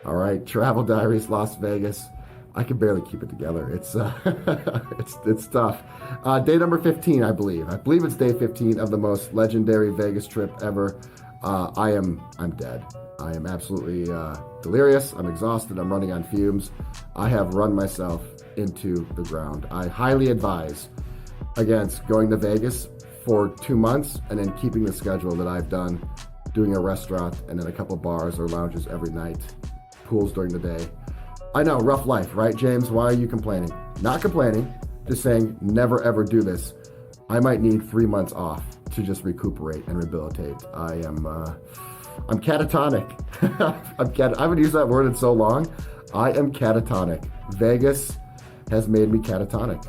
All right, Travel Diaries, Las Vegas. I can barely keep it together. It's it's tough. Day number 15, I believe. I believe it's day 15 of the most legendary Vegas trip ever. I'm dead. I am absolutely delirious. I'm exhausted. I'm running on fumes. I have run myself into the ground. I highly advise against going to Vegas for 2 months and then keeping the schedule that I've done, doing a restaurant and then a couple bars or lounges every night, pools during the day. I know, rough life, right, James? Why are you complaining? Not complaining, just saying never ever do this. I might need 3 months off to just recuperate and rehabilitate. I'm catatonic. I haven't used that word in so long. I am catatonic. Vegas has made me catatonic.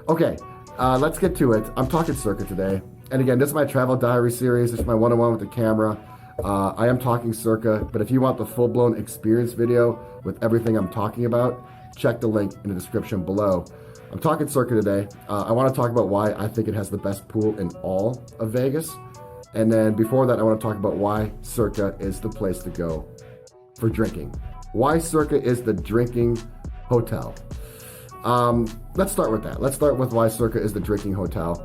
Okay, let's get to it. I'm talking Circa today. And again, this is my travel diary series. This is my one-on-one with the camera. I am talking Circa, but if you want the full-blown experience video with everything I'm talking about, check the link in the description below. I'm talking Circa today. I want to talk about why I think it has the best pool in all of Vegas. And then before that, I want to talk about why Circa is the place to go for drinking. Why Circa is the drinking hotel. Let's start with that. Let's start with why Circa is the drinking hotel.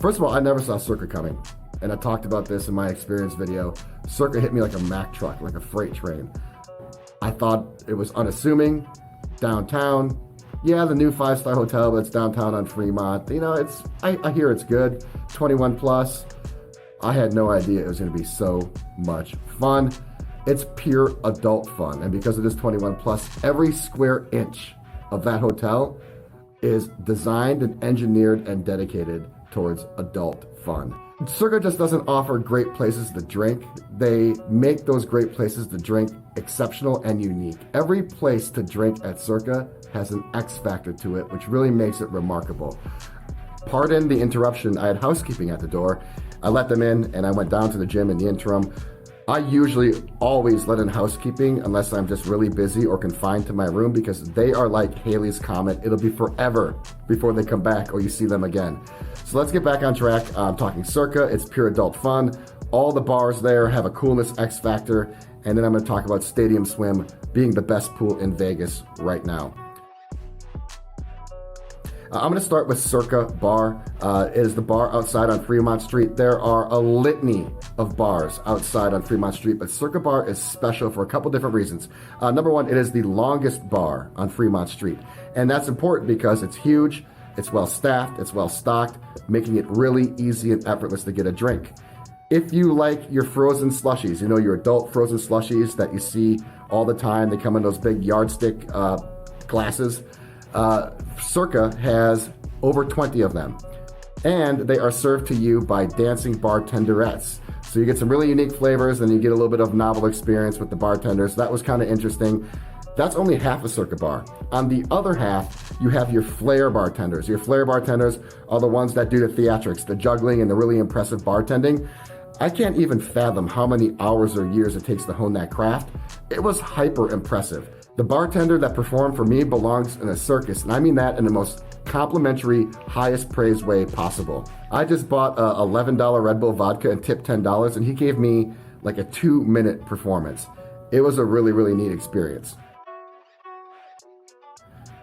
First of all, I never saw Circa coming. And I talked about this in my experience video. Circa hit me like a Mack truck, like a freight train. I thought it was unassuming, downtown. Yeah, the new 5-star hotel, but it's downtown on Fremont. You know, I hear it's good, 21 plus. I had no idea it was gonna be so much fun. It's pure adult fun. And because it is 21 plus, every square inch of that hotel is designed and engineered and dedicated towards adult fun. Circa just doesn't offer great places to drink. They make those great places to drink exceptional and unique. Every place to drink at Circa has an X factor to it, which really makes it remarkable. Pardon the interruption. I had housekeeping at the door. I let them in and I went down to the gym in the interim. I usually always let in housekeeping unless I'm just really busy or confined to my room because they are like Halley's Comet. It'll be forever before they come back or you see them again. So let's get back on track. I'm talking Circa. It's pure adult fun. All the bars there have a coolness X factor. And then I'm going to talk about Stadium Swim being the best pool in Vegas right now. I'm going to start with Circa Bar. It is the bar outside on Fremont Street. There are a litany of bars outside on Fremont Street, but Circa Bar is special for a couple different reasons. Number one, it is the longest bar on Fremont Street. And that's important because it's huge, it's well staffed, it's well stocked, making it really easy and effortless to get a drink. If you like your frozen slushies, you know, your adult frozen slushies that you see all the time, they come in those big yardstick glasses. Circa has over 20 of them, and they are served to you by dancing bartenderettes. So you get some really unique flavors, and you get a little bit of novel experience with the bartenders. That was kind of interesting. That's only half a Circa Bar. On the other half, you have your flair bartenders. Your flair bartenders are the ones that do the theatrics, the juggling, and the really impressive bartending. I can't even fathom how many hours or years it takes to hone that craft. It was hyper impressive. The bartender that performed for me belongs in a circus, and I mean that in the most complimentary, highest praise way possible. I just bought a $11 Red Bull vodka and tipped $10, and he gave me like a 2-minute performance. It was a really, really neat experience.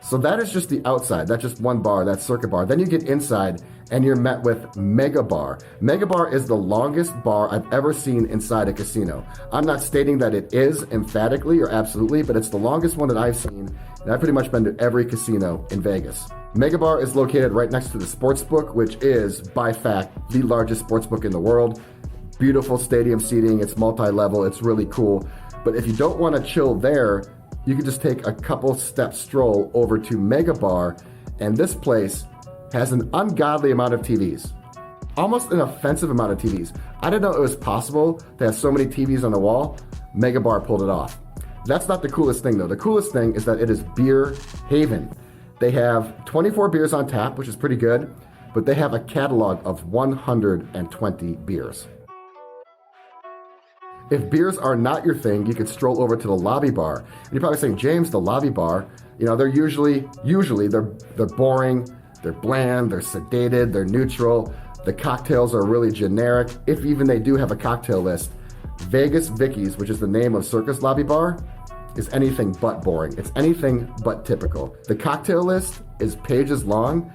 So that is just the outside. That's just one bar, that's Circa Bar. Then you get inside and you're met with Mega Bar. Mega Bar is the longest bar I've ever seen inside a casino. I'm not stating that it is emphatically or absolutely, but it's the longest one that I've seen, and I've pretty much been to every casino in Vegas. Mega Bar is located right next to the Sportsbook, which is, by fact, the largest sportsbook in the world. Beautiful stadium seating, it's multi-level, it's really cool. But if you don't want to chill there, you can just take a couple step stroll over to Mega Bar, and this place has an ungodly amount of TVs. Almost an offensive amount of TVs. I didn't know it was possible to have so many TVs on the wall. Mega Bar pulled it off. That's not the coolest thing though. The coolest thing is that it is beer haven. They have 24 beers on tap, which is pretty good, but they have a catalog of 120 beers. If beers are not your thing, you could stroll over to the lobby bar. And you're probably saying, James, the lobby bar, you know, they're usually they're boring, they're bland, they're sedated, they're neutral. The cocktails are really generic. If even they do have a cocktail list, Vegas Vicky's, which is the name of Circus Lobby Bar, is anything but boring. It's anything but typical. The cocktail list is pages long,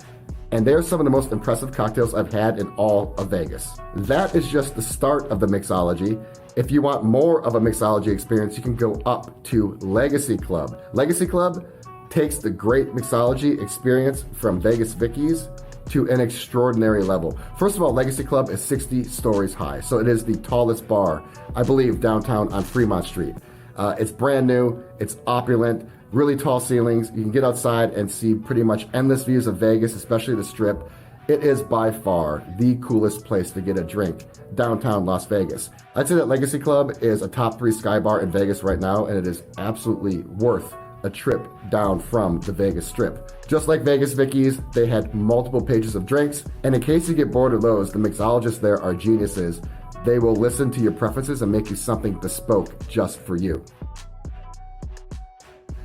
and they're some of the most impressive cocktails I've had in all of Vegas. That is just the start of the mixology. If you want more of a mixology experience, you can go up to Legacy Club. Legacy Club takes the great mixology experience from Vegas Vicky's to an extraordinary level. First of all, Legacy Club is 60 stories high, so it is the tallest bar, I believe, downtown on Fremont Street. It's brand new, it's opulent, really tall ceilings. You can get outside and see pretty much endless views of Vegas, especially the Strip. It is by far the coolest place to get a drink downtown Las Vegas. I'd say that Legacy Club is a top 3 Sky Bar in Vegas right now, and it is absolutely worth a trip down from the Vegas Strip. Just like Vegas Vicky's, they had multiple pages of drinks, and in case you get bored of those, the mixologists there are geniuses. They will listen to your preferences and make you something bespoke just for you.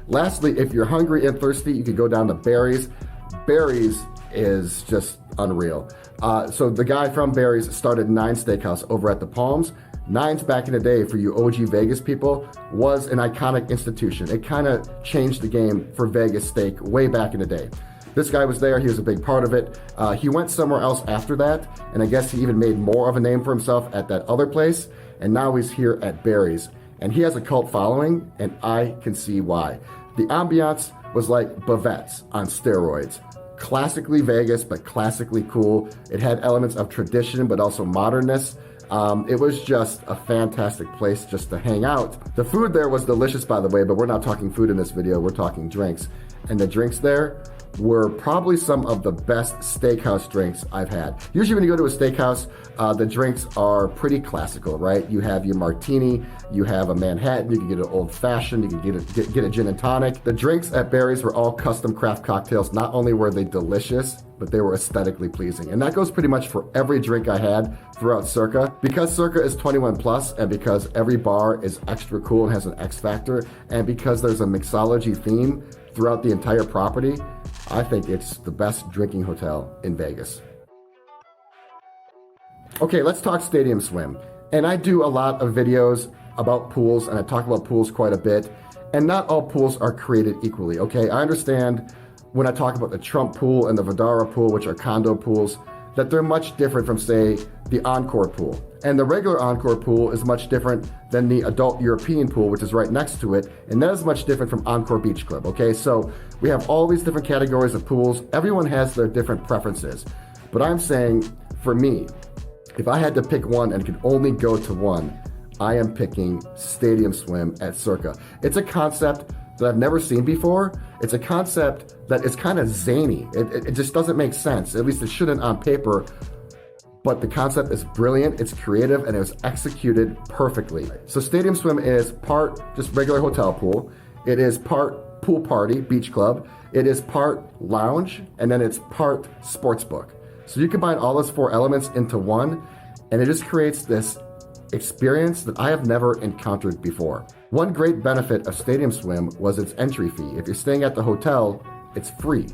Lastly, if you're hungry and thirsty, you can go down to Barry's. Barry's is just unreal. So the guy from Barry's started Nine Steakhouse over at the Palms. Nine's, back in the day, for you OG Vegas people, was an iconic institution. It kind of changed the game for Vegas steak way back in the day. This guy was there, he was a big part of it. He went somewhere else after that, and I guess he even made more of a name for himself at that other place, and now he's here at Barry's. And he has a cult following, and I can see why. The ambiance was like Bavette's on steroids. Classically Vegas, but classically cool. It had elements of tradition, but also modernness. It was just a fantastic place just to hang out. The food there was delicious, by the way, but we're not talking food in this video, we're talking drinks. And the drinks there were probably some of the best steakhouse drinks I've had. Usually when you go to a steakhouse, the drinks are pretty classical, right? You have your martini, you have a Manhattan, you can get an old fashioned, you can get a gin and tonic. The drinks at Barry's were all custom craft cocktails. Not only were they delicious, but they were aesthetically pleasing. And that goes pretty much for every drink I had throughout Circa. Because Circa is 21 plus, and because every bar is extra cool and has an X factor, and because there's a mixology theme throughout the entire property, I think it's the best drinking hotel in Vegas. Okay, let's talk Stadium Swim. And I do a lot of videos about pools, and I talk about pools quite a bit. And not all pools are created equally, okay? I understand when I talk about the Trump pool and the Vdara pool, which are condo pools, that they're much different from, say, the Encore pool. And the regular Encore pool is much different than the adult European pool, which is right next to it. And that is much different from Encore Beach Club, okay? So we have all these different categories of pools. Everyone has their different preferences. But I'm saying, for me, if I had to pick one and could only go to one, I am picking Stadium Swim at Circa. It's a concept that I've never seen before. It's a concept that is kind of zany. It just doesn't make sense. At least it shouldn't on paper. But the concept is brilliant, it's creative, and it was executed perfectly. So Stadium Swim is part just regular hotel pool. It is part pool party, beach club. It is part lounge, and then it's part sports book. So you combine all those 4 elements into one, and it just creates this experience that I have never encountered before. One great benefit of Stadium Swim was its entry fee. If you're staying at the hotel, it's free.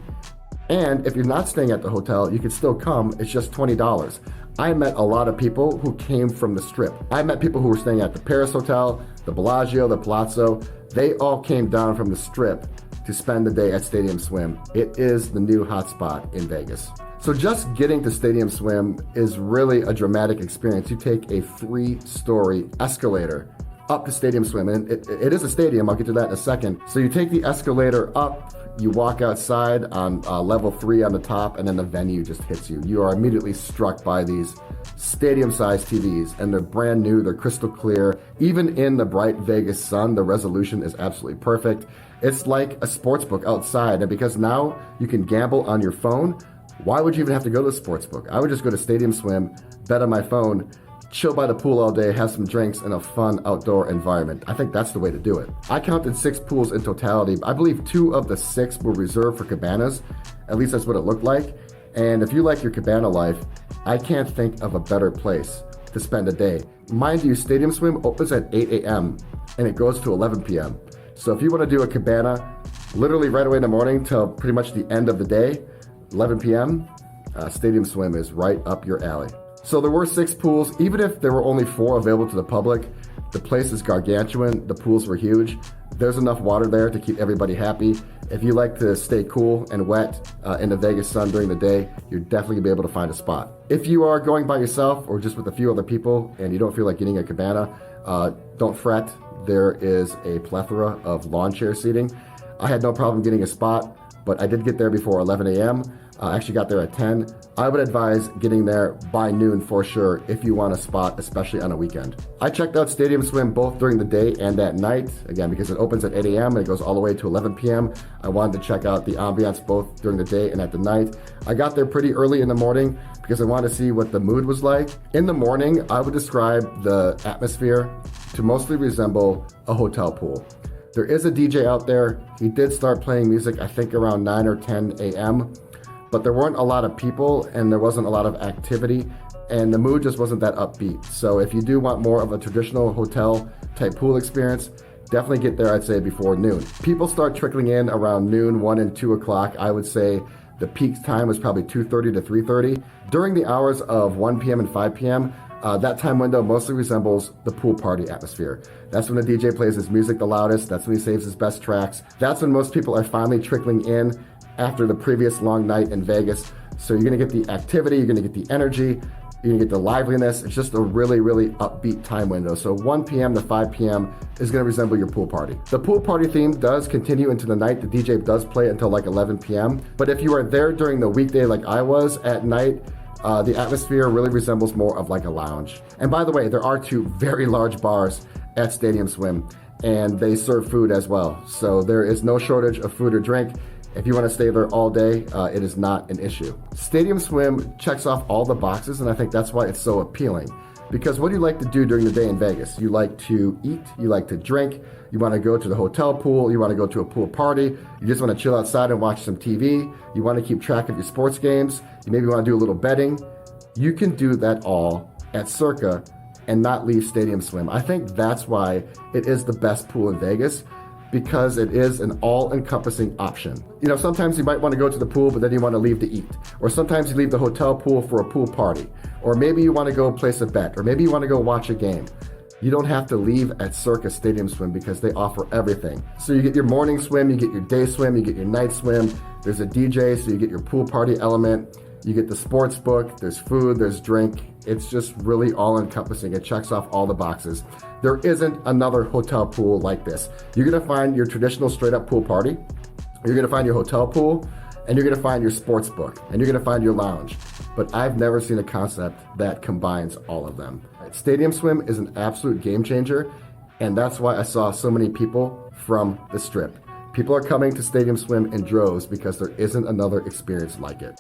And if you're not staying at the hotel, you can still come, it's just $20. I met a lot of people who came from the Strip. I met people who were staying at the Paris Hotel, the Bellagio, the Palazzo. They all came down from the Strip to spend the day at Stadium Swim. It is the new hotspot in Vegas. So just getting to Stadium Swim is really a dramatic experience. You take a 3-story escalator up to Stadium Swim, and it is a stadium, I'll get to that in a second. So you take the escalator up, you walk outside on level 3 on the top, and then the venue just hits you. You are immediately struck by these stadium-sized TVs, and they're brand new, they're crystal clear. Even in the bright Vegas sun, the resolution is absolutely perfect. It's like a sports book outside, and because now you can gamble on your phone, why would you even have to go to the sports book? I would just go to Stadium Swim, bet on my phone, chill by the pool all day, have some drinks in a fun outdoor environment. I think that's the way to do it. I counted 6 pools in totality. I believe 2 of the 6 were reserved for cabanas. At least that's what it looked like. And if you like your cabana life, I can't think of a better place to spend a day. Mind you, Stadium Swim opens at 8 a.m. and it goes to 11 p.m. So if you want to do a cabana literally right away in the morning till pretty much the end of the day, 11 p.m., Stadium Swim is right up your alley. So there were 6 pools. Even if there were only 4 available to the public, The place is gargantuan. The pools were huge. There's enough water there to keep everybody happy. If you like to stay cool and wet in the Vegas sun during the day, you're definitely gonna be able to find a spot. If you are going by yourself or just with a few other people and you don't feel like getting a cabana, don't fret. There is a plethora of lawn chair seating. I had no problem getting a spot, but I did get there before 11 a.m. I actually got there at 10. I would advise getting there by noon for sure if you want a spot, especially on a weekend. I checked out Stadium Swim both during the day and at night, again, because it opens at 8 a.m. and it goes all the way to 11 p.m. I wanted to check out the ambiance both during the day and at the night. I got there pretty early in the morning because I wanted to see what the mood was like. In the morning, I would describe the atmosphere to mostly resemble a hotel pool. There is a DJ out there. He did start playing music, I think around 9 or 10 a.m., but there weren't a lot of people and there wasn't a lot of activity and the mood just wasn't that upbeat. So if you do want more of a traditional hotel type pool experience, definitely get there, I'd say, before noon. People start trickling in around noon, 1 and 2 o'clock. I would say the peak time was probably 2:30 to 3:30. During the hours of 1 p.m. and 5 p.m., that time window mostly resembles the pool party atmosphere. That's when the DJ plays his music the loudest. That's when he saves his best tracks. That's when most people are finally trickling in after the previous long night in Vegas. So you're gonna get the activity, you're gonna get the energy, you're gonna get the liveliness. It's just a really, really upbeat time window. So 1 p.m. to 5 p.m. is gonna resemble your pool party. The pool party theme does continue into the night. The DJ does play until like 11 p.m. But if you are there during the weekday like I was at night, the atmosphere really resembles more of like a lounge. And by the way, there are 2 very large bars at Stadium Swim and they serve food as well. So there is no shortage of food or drink. If you want to stay there all day, it is not an issue. Stadium Swim checks off all the boxes, and I think that's why it's so appealing. Because what do you like to do during the day in Vegas? You like to eat, you like to drink, you want to go to the hotel pool, you want to go to a pool party, you just want to chill outside and watch some TV, you want to keep track of your sports games, you maybe want to do a little betting. You can do that all at Circa and not leave Stadium Swim. I think that's why it is the best pool in Vegas, because it is an all-encompassing option. You know, sometimes you might want to go to the pool, but then you want to leave to eat. Or sometimes you leave the hotel pool for a pool party. Or maybe you want to go place a bet. Or maybe you want to go watch a game. You don't have to leave at Circa Stadium Swim because they offer everything. So you get your morning swim, you get your day swim, you get your night swim. There's a DJ, so you get your pool party element. You get the sports book, there's food, there's drink. It's just really all-encompassing. It checks off all the boxes. There isn't another hotel pool like this. You're gonna find your traditional straight-up pool party, you're gonna find your hotel pool, and you're gonna find your sports book, and you're gonna find your lounge. But I've never seen a concept that combines all of them. Stadium Swim is an absolute game changer, and that's why I saw so many people from the Strip. People are coming to Stadium Swim in droves because there isn't another experience like it.